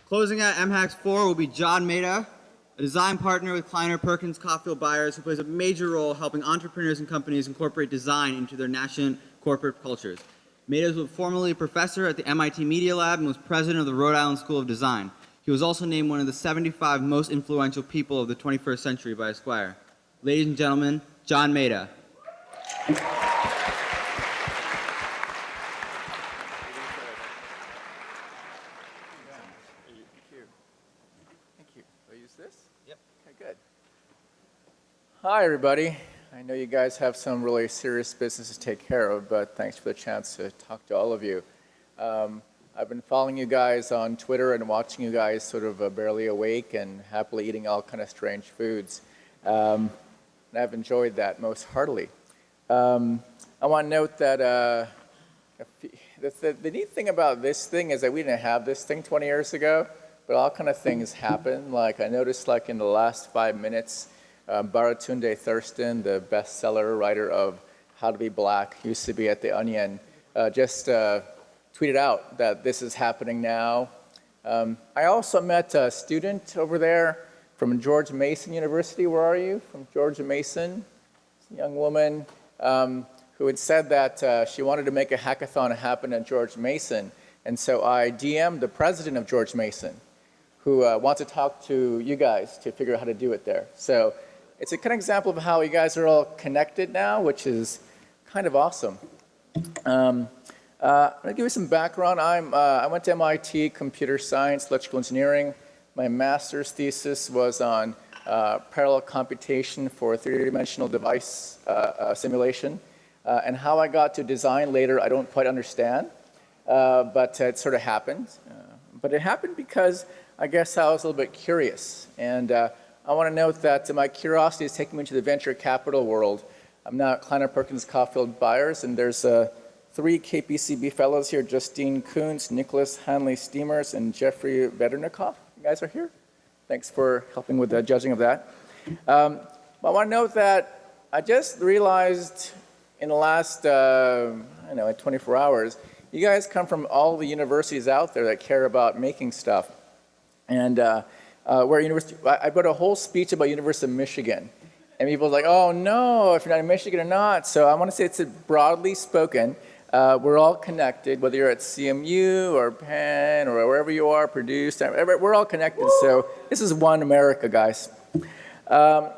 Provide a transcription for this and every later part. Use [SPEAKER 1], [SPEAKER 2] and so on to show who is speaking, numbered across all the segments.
[SPEAKER 1] Closing out MHacks 4 will be John Maeda, a design partner with Kleiner Perkins Caufield Byers, who plays a major role helping entrepreneurs and companies incorporate design into their nascent corporate cultures. Maeda was formerly a professor at the MIT Media Lab and was president of the Rhode Island School of Design. He was also named one of the 75 most influential people of the 21st century by Esquire. Ladies and gentlemen, John Maeda.
[SPEAKER 2] Hi, everybody. I know you guys have some really serious business to take care of, but thanks for the chance to talk to all of you. I've been following you guys on Twitter and watching you guys sort of barely awake and happily eating all kind of strange foods. And I've enjoyed that most heartily. I want to note that the neat thing about this thing is that we didn't have this thing 20 years ago, but all kind of things happen. Like I noticed like in the last 5 minutes, Baratunde Thurston, the bestseller writer of How to Be Black, used to be at The Onion, just tweeted out that this is happening now. I also met a student over there from George Mason University. Where are you? From George Mason, a young woman who had said that she wanted to make a hackathon happen at George Mason. And so I DM'd the president of George Mason, who wants to talk to you guys to figure out how to do it there. So it's a kind of example of how you guys are all connected now, which is kind of awesome. I'm going to give you some background. I went to MIT Computer Science, Electrical Engineering. My master's thesis was on parallel computation for three-dimensional device simulation. And how I got to design later, I don't quite understand. But it sort of happened. But it happened because I guess I was a little bit curious. And I want to note that my curiosity is taking me into the venture capital world. I'm now at Kleiner Perkins Caufield Byers, and there's 3 KPCB fellows here, Justine Kuntz, Nicholas Hanley-Steamers, and Jeffrey Vedernikoff. You guys are here. Thanks for helping with the judging of that. I want to note that I just realized in the last, 24 hours, you guys come from all the universities out there that care about making stuff. And I wrote a whole speech about University of Michigan. And people are like, oh no, if you're not in Michigan or not. So I want to say it's broadly spoken. We're all connected, whether you're at CMU or Penn or wherever you are, Purdue, Stanford, we're all connected. So this is one America, guys. I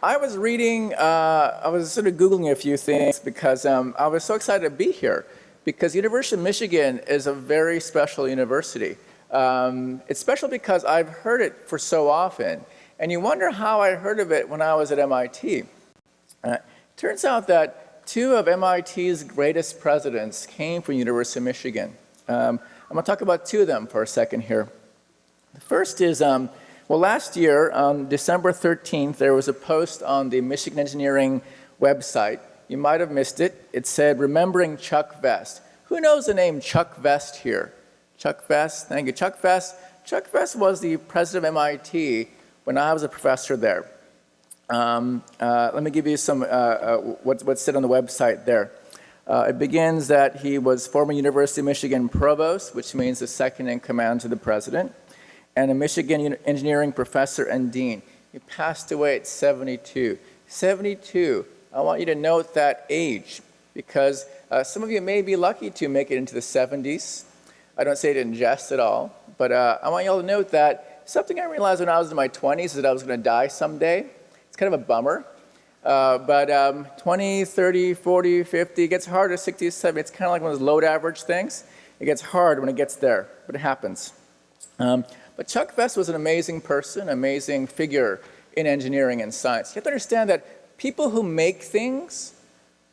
[SPEAKER 2] was reading, I was sort of Googling a few things because I was so excited to be here. Because University of Michigan is a very special university. It's special because I've heard it for so often. And you wonder how I heard of it when I was at MIT. Turns out that 2 of MIT's greatest presidents came from University of Michigan. I'm going to talk about 2 of them for a second here. The first is, last year, on December 13th, there was a post on the Michigan Engineering website. You might have missed it. It said, remembering Chuck Vest. Who knows the name Chuck Vest here? Chuck Vest, thank you. Chuck Vest. Chuck Vest was the president of MIT when I was a professor there. Let me give you some, what's said on the website there. It begins that he was former University of Michigan provost, which means the second in command to the president, and a Michigan engineering professor and dean. He passed away at 72. 72. I want you to note that age, because some of you may be lucky to make it into the 70s. I don't say it in jest at all, but I want you all to note that something I realized when I was in my 20s is that I was going to die someday. It's kind of a bummer, but 20, 30, 40, 50, it gets harder, 60, 70. It's kind of like one of those load average things. It gets hard when it gets there, but it happens. But Chuck Vest was an amazing person, amazing figure in engineering and science. You have to understand that people who make things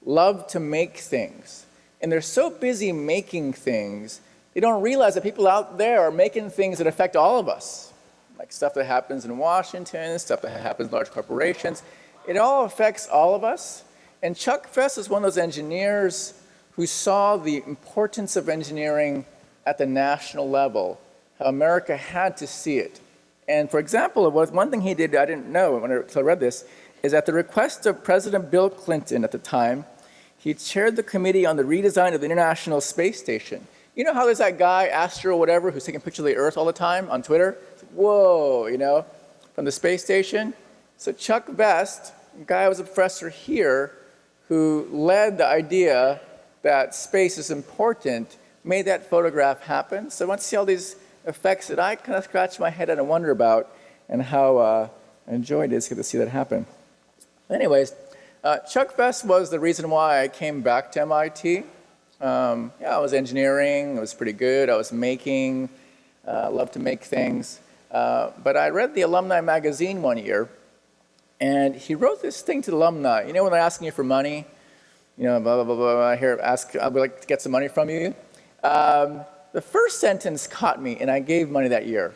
[SPEAKER 2] love to make things. And they're so busy making things, they don't realize that people out there are making things that affect all of us. Like stuff that happens in Washington, stuff that happens in large corporations. It all affects all of us. And Chuck Vest is one of those engineers who saw the importance of engineering at the national level, how America had to see it. And for example, one thing he did I didn't know until I read this, is at the request of President Bill Clinton at the time, he chaired the committee on the redesign of the International Space Station. You know how there's that guy, Astro whatever, who's taking pictures of the Earth all the time on Twitter? It's like, whoa, you know, from the space station. So Chuck Vest, a guy who was a professor here, who led the idea that space is important, made that photograph happen. So I want to see all these effects that I kind of scratch my head and wonder about, and how I enjoyed it to get to see that happen. Anyways, Chuck Vest was the reason why I came back to MIT. Yeah, I was engineering, it was pretty good, I was making, loved to make things. But I read the alumni magazine one year, and he wrote this thing to the alumni. You know when they're asking you for money? You know, blah, blah, blah, blah, here, I would like to get some money from you. The first sentence caught me, and I gave money that year.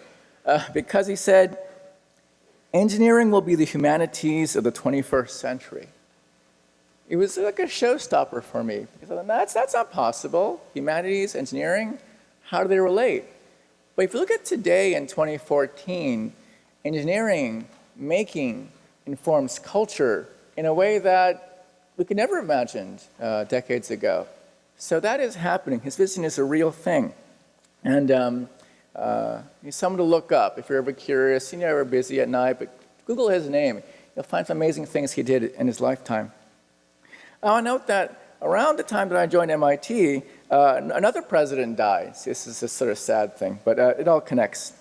[SPEAKER 2] Because he said, engineering will be the humanities of the 21st century. It was like a showstopper for me. Because that's not possible. Humanities, engineering, how do they relate? But if you look at today in 2014, engineering, making, informs culture in a way that we could never have imagined decades ago. So that is happening. His vision is a real thing. And he's someone to look up if you're ever curious, you're never busy at night, but Google his name. You'll find some amazing things he did in his lifetime. I'll note that around the time that I joined MIT, another president died. This is a sort of sad thing, but it all connects.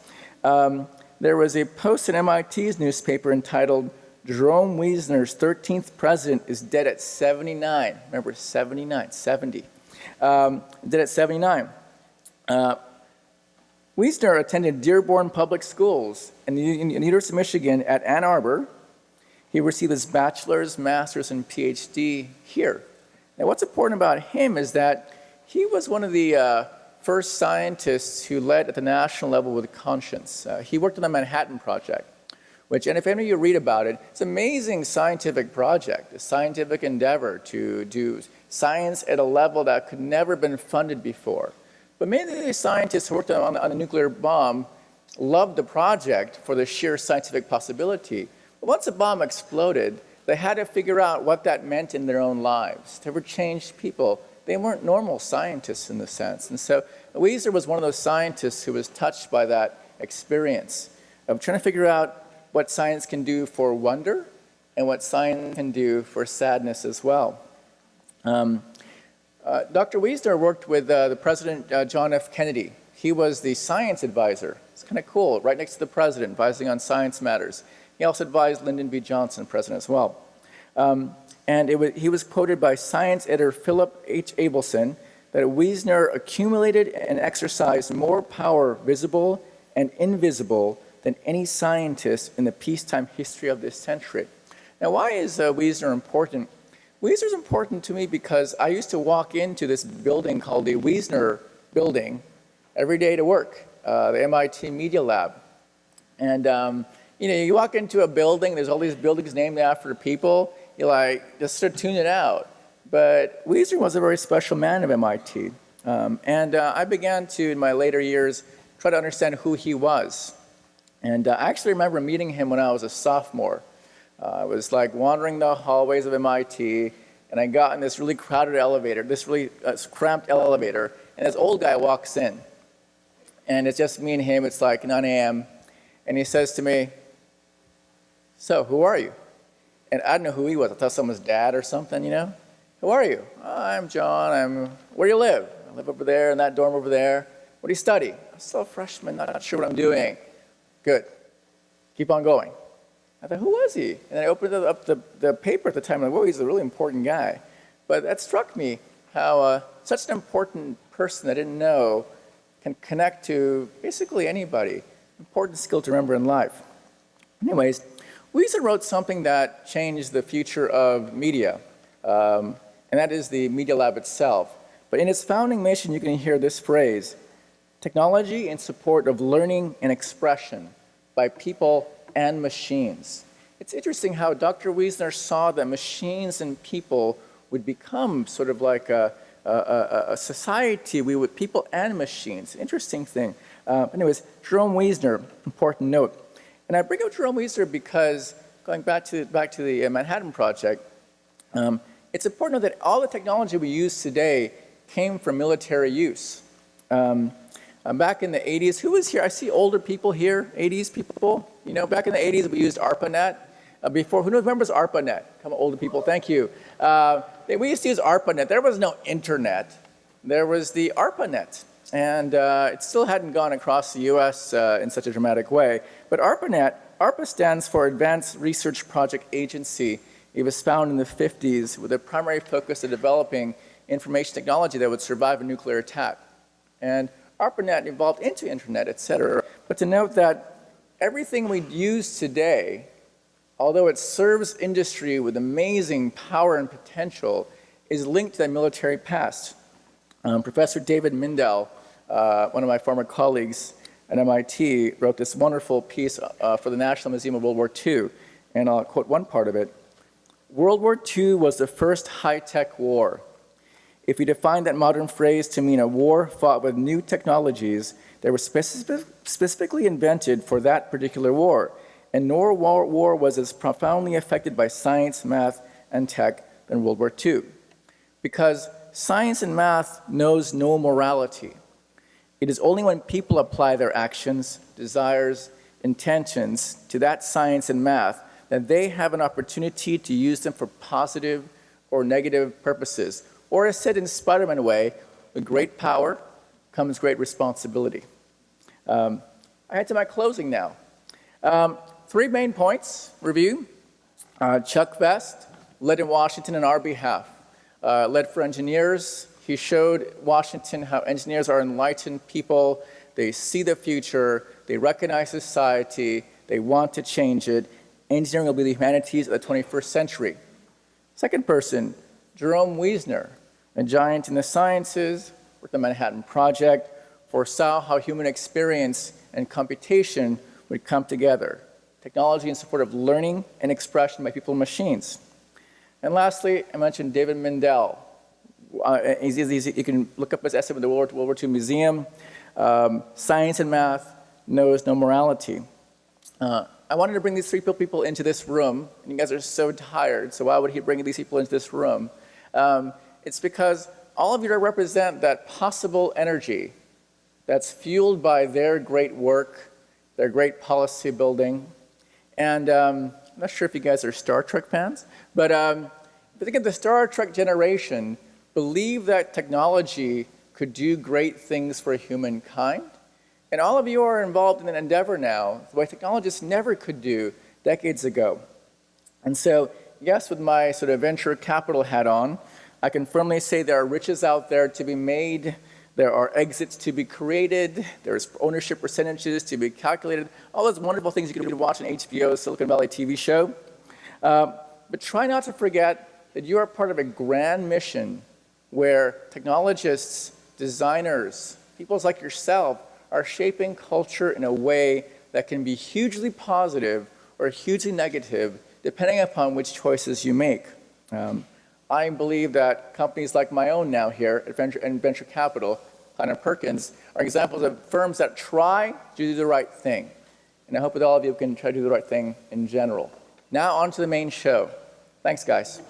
[SPEAKER 2] There was a post in MIT's newspaper entitled, Jerome Wiesner's 13th president is dead at 79. Remember, 79, 70. Dead at 79. Wiesner attended Dearborn Public Schools in the University of Michigan at Ann Arbor. He received his bachelor's, master's, and PhD here. Now, what's important about him is that he was one of the first scientists who led at the national level with conscience. He worked on the Manhattan Project, which, and if any of you read about it, it's an amazing scientific project, a scientific endeavor to do science at a level that could never have been funded before. But many of the scientists who worked on the nuclear bomb loved the project for the sheer scientific possibility. But once the bomb exploded, they had to figure out what that meant in their own lives. To ever change people. They weren't normal scientists in the sense. And so Wiesner was one of those scientists who was touched by that experience of trying to figure out what science can do for wonder and what science can do for sadness as well. Dr. Wiesner worked with the President John F. Kennedy. He was the science advisor. It's kind of cool, right next to the president, advising on science matters. He also advised Lyndon B. Johnson, president as well. And he was quoted by science editor Philip H. Abelson that Wiesner accumulated and exercised more power visible and invisible than any scientist in the peacetime history of this century. Now, why is Wiesner important? Wiesner's important to me because I used to walk into this building called the Wiesner Building every day to work, the MIT Media Lab. And you know, you walk into a building, there's all these buildings named after people, you like, just sort of tune it out. But Wiesner was a very special man of MIT. And I began to, in my later years, try to understand who he was. And I actually remember meeting him when I was a sophomore. I was like wandering the hallways of MIT, and I got in this really crowded elevator, this really cramped elevator, and this old guy walks in. And it's just me and him, it's like 9 a.m., and he says to me, "So, who are you?" And I didn't know who he was. I thought someone's dad or something, you know? "Who are you?" "I'm John. Where do you live?" "I live over there in that dorm over there." "What do you study?" "I'm still a freshman, not sure what I'm doing." "Good. Keep on going." I thought, who was he? And I opened up the paper at the time, and I'm like, whoa, he's a really important guy. But that struck me how such an important person I didn't know can connect to basically anybody. Important skill to remember in life. Anyways, Wiesner wrote something that changed the future of media, and that is the Media Lab itself. But in its founding mission, you can hear this phrase, technology in support of learning and expression by people and machines. It's interesting how Dr. Wiesner saw that machines and people would become sort of like a society, people and machines. Interesting thing. Anyways, Jerome Wiesner, important note. And I bring up Jerome Wiesner because going back to the Manhattan Project, it's important to know that all the technology we use today came from military use. Back in the 80s, who was here? I see older people here, 80s people. You know, back in the 80s, we used ARPANET. Who remembers ARPANET? Come on, older people, thank you. We used to use ARPANET. There was no internet. There was the ARPANET. And it still hadn't gone across the US in such a dramatic way. But ARPA stands for Advanced Research Project Agency. It was founded in the 50s with a primary focus of developing information technology that would survive a nuclear attack. And ARPANET evolved into internet, et cetera. But to note that everything we use today, although it serves industry with amazing power and potential, is linked to that military past. Professor David Mindell, one of my former colleagues at MIT, wrote this wonderful piece for the National Museum of World War II, and I'll quote one part of it. World War II was the first high-tech war. If we define that modern phrase to mean a war fought with new technologies that were specifically invented for that particular war, and no war was as profoundly affected by science, math, and tech than World War II. Because science and math knows no morality. It is only when people apply their actions, desires, intentions to that science and math that they have an opportunity to use them for positive or negative purposes. Or as said in Spider-Man way, with great power comes great responsibility. I head to my closing now. 3 main points, review. Chuck Vest led in Washington on our behalf. Led for engineers. He showed Washington how engineers are enlightened people. They see the future. They recognize society. They want to change it. Engineering will be the humanities of the 21st century. Second person, Jerome Wiesner, a giant in the sciences with the Manhattan Project, foresaw how human experience and computation would come together. Technology in support of learning and expression by people and machines. And lastly, I mentioned David Mindell. You can look up his essay with the World War II Museum. Science and math knows no morality. I wanted to bring these 3 people into this room, and you guys are so tired, so why would he bring these people into this room? It's because all of you represent that possible energy that's fueled by their great work, their great policy building. And I'm not sure if you guys are Star Trek fans, but if you think of the Star Trek generation, believe that technology could do great things for humankind. And all of you are involved in an endeavor now, the way technologists never could do decades ago. And so, yes, with my sort of venture capital hat on, I can firmly say there are riches out there to be made, there are exits to be created, there's ownership percentages to be calculated, all those wonderful things you can watch on HBO's Silicon Valley TV show. But try not to forget that you are part of a grand mission where technologists, designers, people like yourself are shaping culture in a way that can be hugely positive or hugely negative, depending upon which choices you make. I believe that companies like my own now here at Venture Capital, Kleiner Perkins, are examples of firms that try to do the right thing. And I hope that all of you can try to do the right thing in general. Now on to the main show. Thanks, guys.